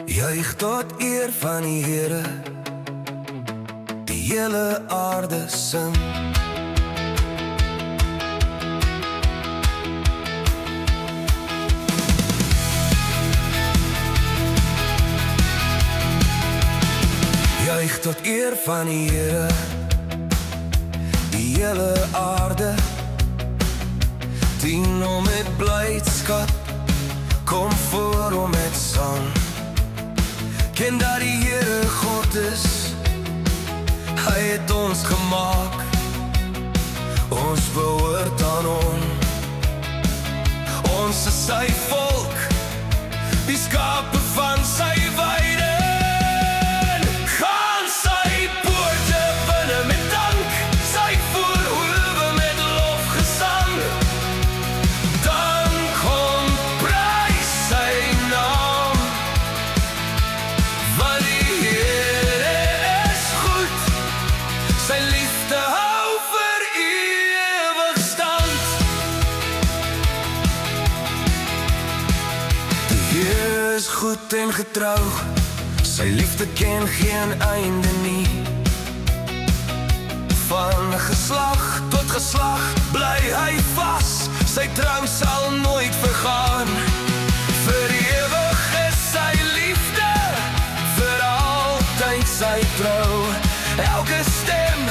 Juig tot eer van die Here, die hele aarde sing. Juig tot eer van die Here, die hele aarde. Dien hom met blydskap, kom voor hom met sang. Ken dat die Here God is, hy het ons gemaak. Ons behoort aan hom, ons is sy volk, die skape van sy weide. Is goed en getrou, sy liefde ken geen einde nie. Van geslag tot geslag bly hy vas, sy trou sal nooit vergaan. Vir ewig is sy liefde, vir altyd sy trou. Elke stem,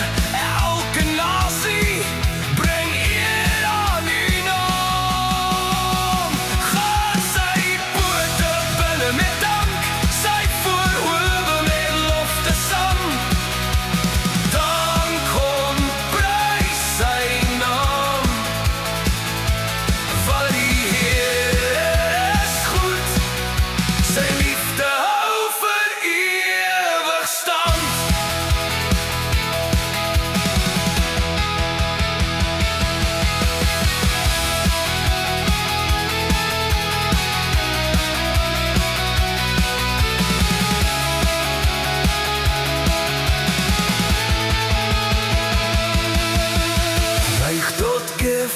elke nasie bring eer aan die naam. Gaan sy poorte binne met dank, sy voorhoewe met lof te sang. Dan kom prys sy naam, want die Here is goed, sy liefde hou vir ewig stand.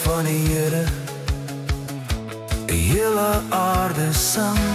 Van die Here, die hele aarde sang.